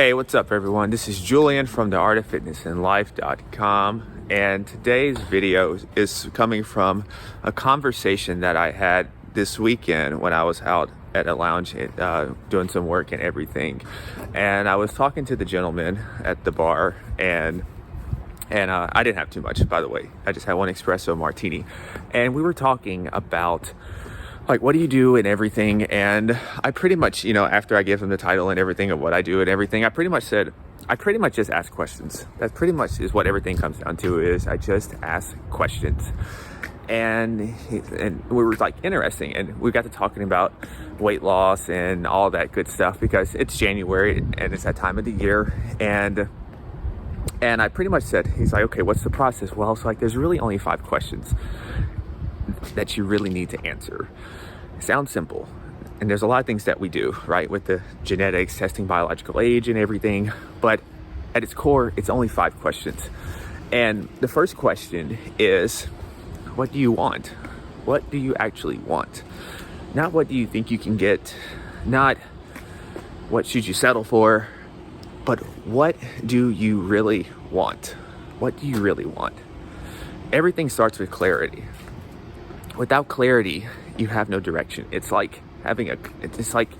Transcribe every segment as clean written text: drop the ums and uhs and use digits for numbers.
Hey, what's up everyone? This is Julian from theartoffitnessandlife.com, and today's video is coming from a conversation that I had this weekend when I was out at a lounge doing some work and everything. And I was talking to the gentleman at the bar, and I didn't have too much, by the way. I just had one espresso martini, and we were talking about like, what do you do and everything? And I pretty much, after I gave him the title and everything of what I do and everything, I pretty much just ask questions. That pretty much is what everything comes down to, is I just ask questions. And we were like interesting, and we got to talking about weight loss and all that good stuff, because it's January and it's that time of the year. And I pretty much said, he's like, okay, what's the process? Well, it's like, there's really only 5 questions that you really need to answer. It sounds simple, and there's a lot of things that we do, right, with the genetics, testing biological age and everything, but at its core, it's only 5 questions. And the first question is, what do you want? What do you actually want? Not what do you think you can get, not what should you settle for, but what do you really want? What do you really want? Everything starts with clarity. Without clarity, you have no direction. It's like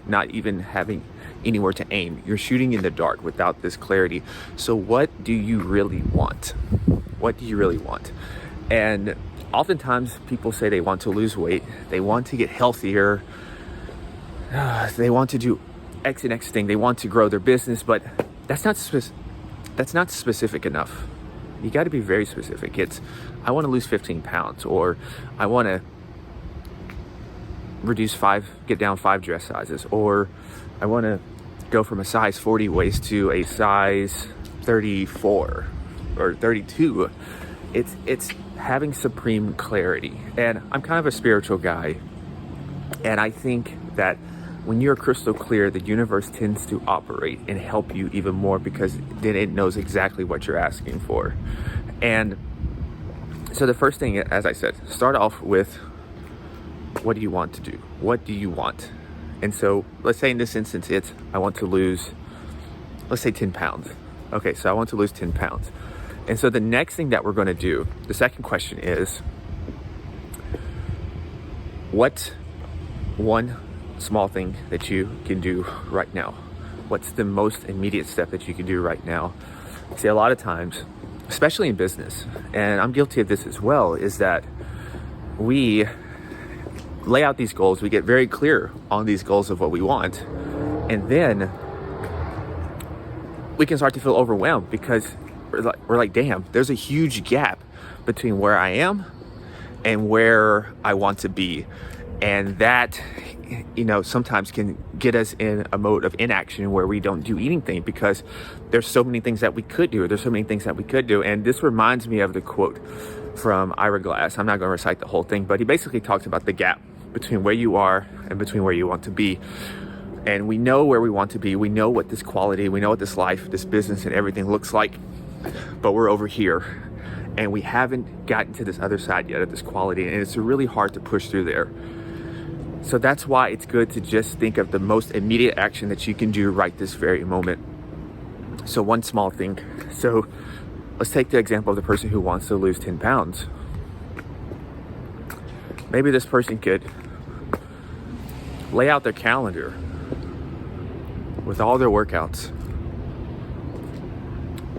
not even having anywhere to aim. You're shooting in the dark without this clarity. So what do you really want? What do you really want? And oftentimes people say they want to lose weight, they want to get healthier, they want to do X and X thing, they want to grow their business, but that's not specific enough. You got to be very specific. It's, I want to lose 15 pounds, or I want to get down 5 dress sizes, or I want to go from a size 40 waist to a size 34 or 32. It's having supreme clarity. And I'm kind of a spiritual guy, and I think that when you're crystal clear, the universe tends to operate and help you even more, because then it knows exactly what you're asking for. And so the first thing, as I said, start off with, what do you want to do? What do you want? And so let's say in this instance, it's, I want to lose, let's say 10 pounds. Okay, so I want to lose 10 pounds. And so the next thing that we're going to do, the second question is, what's one small thing that you can do right now? What's the most immediate step that you can do right now? See, a lot of times, especially in business, and I'm guilty of this as well, is that we lay out these goals, we get very clear on these goals of what we want, and then we can start to feel overwhelmed, because we're like, damn, there's a huge gap between where I am and where I want to be. And that, sometimes can get us in a mode of inaction where we don't do anything, because there's so many things that we could do. And this reminds me of the quote from Ira Glass. I'm not going to recite the whole thing, but he basically talks about the gap between where you are and between where you want to be. And we know where we want to be. We know what this quality, we know what this life, this business and everything looks like, but we're over here and we haven't gotten to this other side yet of this quality. And it's really hard to push through there. So that's why it's good to just think of the most immediate action that you can do right this very moment. So one small thing. So let's take the example of the person who wants to lose 10 pounds. Maybe this person could lay out their calendar with all their workouts.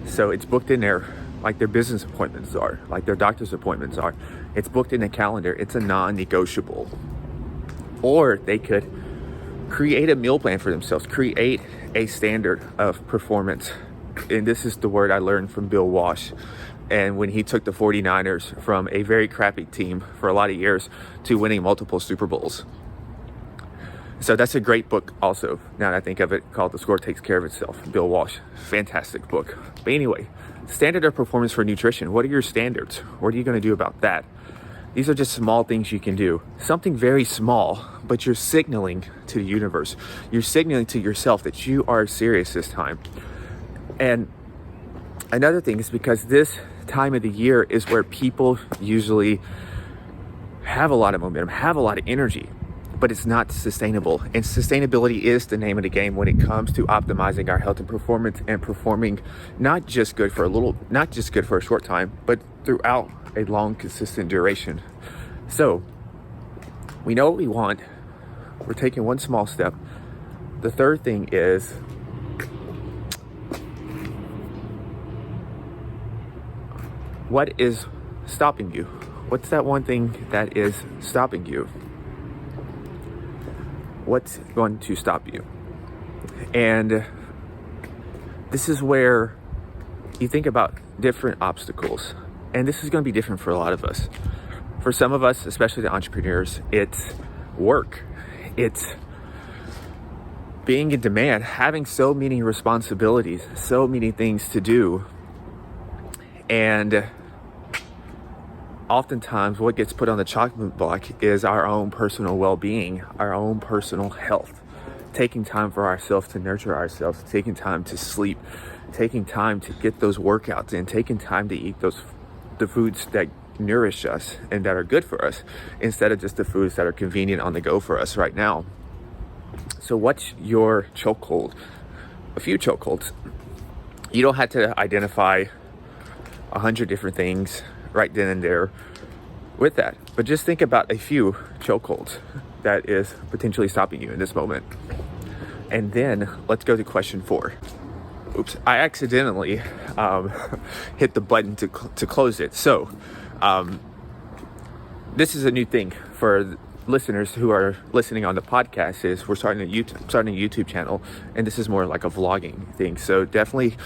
So it's booked in there, like their business appointments are, like their doctor's appointments are. It's booked in the calendar. It's a non-negotiable. Or they could create a meal plan for themselves, create a standard of performance. And this is the word I learned from Bill Walsh. And when he took the 49ers from a very crappy team for a lot of years to winning multiple Super Bowls. So that's a great book also, now that I think of it, called The Score Takes Care of Itself. Bill Walsh, fantastic book. But anyway, standard of performance for nutrition. What are your standards? What are you going to do about that? These are just small things you can do. Something very small, but you're signaling to the universe. You're signaling to yourself that you are serious this time. And another thing is, because this time of the year is where people usually have a lot of momentum, have a lot of energy. but it's not sustainable. And sustainability is the name of the game when it comes to optimizing our health and performance, and performing not just good for a short time, but throughout a long, consistent duration. So we know what we want. We're taking one small step. The third thing is what is stopping you? What's that one thing that is stopping you? What's going to stop you? And this is where you think about different obstacles. And this is going to be different for a lot of us. For some of us, especially the entrepreneurs, it's work. It's being in demand, having so many responsibilities, so many things to do. And oftentimes what gets put on the chopping block is our own personal well-being, our own personal health, taking time for ourselves to nurture ourselves, taking time to sleep, taking time to get those workouts in, taking time to eat the foods that nourish us and that are good for us, instead of just the foods that are convenient on the go for us right now. So what's your chokehold? A few chokeholds. You don't have to identify 100 different things right then and there with that, but just think about a few chokeholds that is potentially stopping you in this moment. And then let's go to question 4. Oops, I accidentally hit the button to close it. So this is a new thing for listeners who are listening on the podcast. Is we're starting a YouTube channel, and this is more like a vlogging thing. So definitely,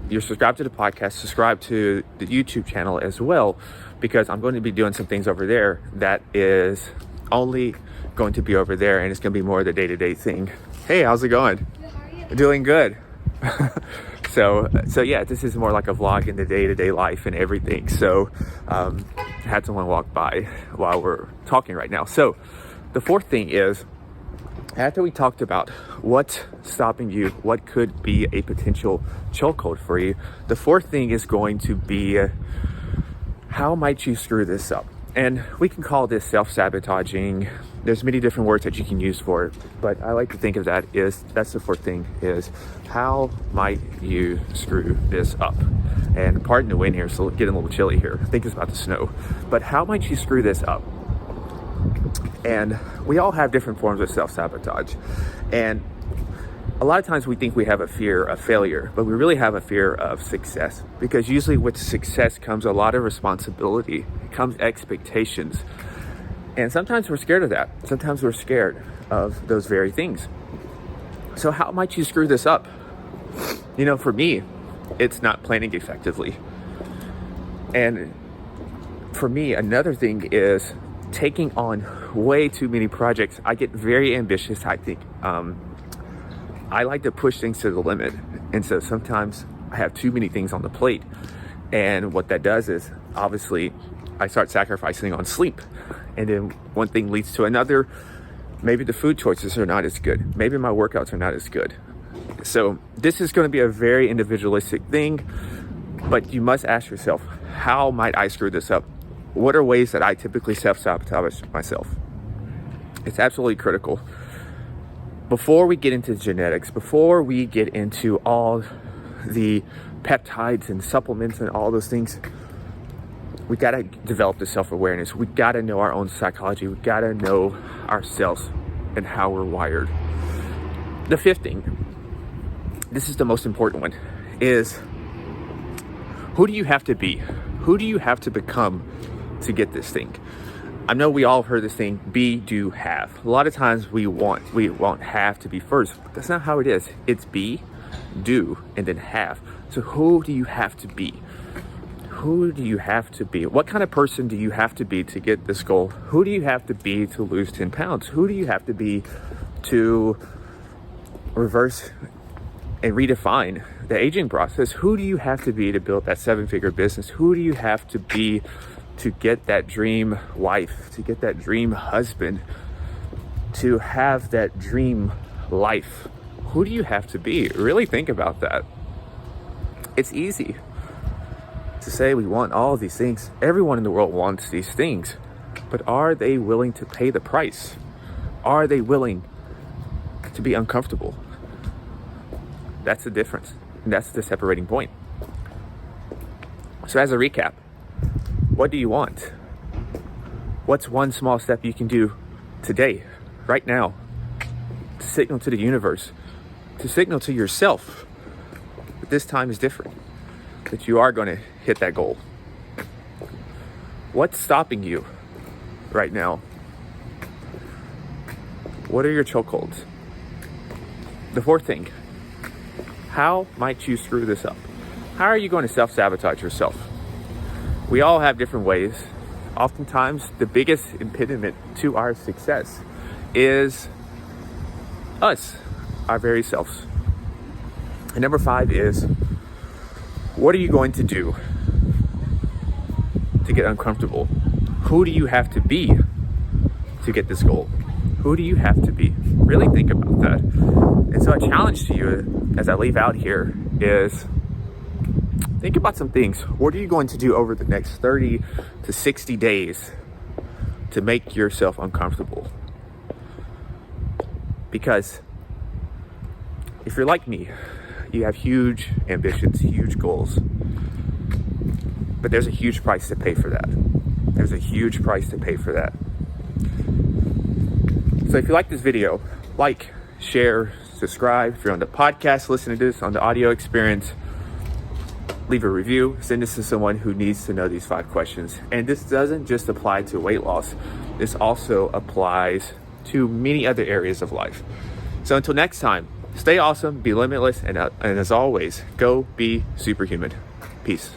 you're subscribed to the podcast, subscribe to the YouTube channel as well, because I'm going to be doing some things over there that is only going to be over there, and it's going to be more of the day-to-day thing. Hey, how's it going? Good, how are you? Doing good. So yeah, this is more like a vlog in the day-to-day life and everything. So had someone walk by while we're talking right now. So the fourth thing is, after we talked about what's stopping you, what could be a potential chokehold for you, the fourth thing is going to be, how might you screw this up? And we can call this self-sabotaging. There's many different words that you can use for it, but I like to think of that's the fourth thing, is how might you screw this up? And pardon the wind here, so it's getting a little chilly here. I think it's about to snow. But how might you screw this up? And we all have different forms of self-sabotage. And a lot of times we think we have a fear of failure, but we really have a fear of success, because usually with success comes a lot of responsibility, comes expectations. And sometimes we're scared of that. Sometimes we're scared of those very things. So how might you screw this up? You know, for me, it's not planning effectively. And for me, another thing is taking on way too many projects. I get very ambitious, I think. I like to push things to the limit. And so sometimes I have too many things on the plate. And what that does is, obviously, I start sacrificing on sleep. And then one thing leads to another. Maybe the food choices are not as good. Maybe my workouts are not as good. So this is going to be a very individualistic thing, but you must ask yourself, how might I screw this up? What are ways that I typically self-sabotage myself? It's absolutely critical. Before we get into genetics, before we get into all the peptides and supplements and all those things, we got to develop the self-awareness. We got to know our own psychology. We got to know ourselves and how we're wired. The fifth thing, this is the most important one, is who do you have to be? Who do you have to become to get this thing? I know we all heard this thing, be, do, have. A lot of times we want have to be first, but that's not how it is. It's be, do, and then have. So who do you have to be? Who do you have to be? What kind of person do you have to be to get this goal? Who do you have to be to lose 10 pounds? Who do you have to be to reverse and redefine the aging process? Who do you have to be to build that 7-figure business? Who do you have to be to get that dream wife, to get that dream husband, to have that dream life? Who do you have to be? Really think about that. It's easy to say we want all of these things. Everyone in the world wants these things, but are they willing to pay the price? Are they willing to be uncomfortable? That's the difference. And that's the separating point. So as a recap, what do you want? What's one small step you can do today, right now, to signal to the universe, to signal to yourself that this time is different, that you are going to hit that goal? What's stopping you right now? What are your chokeholds? The fourth thing, how might you screw this up? How are you going to self-sabotage yourself? We all have different ways. Oftentimes, the biggest impediment to our success is us, our very selves. And number 5 is, what are you going to do to get uncomfortable? Who do you have to be to get this goal? Who do you have to be? Really think about that. And so a challenge to you as I leave out here is, think about some things. What are you going to do over the next 30 to 60 days to make yourself uncomfortable? Because if you're like me, you have huge ambitions, huge goals, but there's a huge price to pay for that. There's a huge price to pay for that. So if you like this video, like, share, subscribe. If you're on the podcast listening to this on the audio experience, leave a review, send this to someone who needs to know these 5 questions. And this doesn't just apply to weight loss. This also applies to many other areas of life. So until next time, stay awesome, be limitless, and as always, go be superhuman. Peace.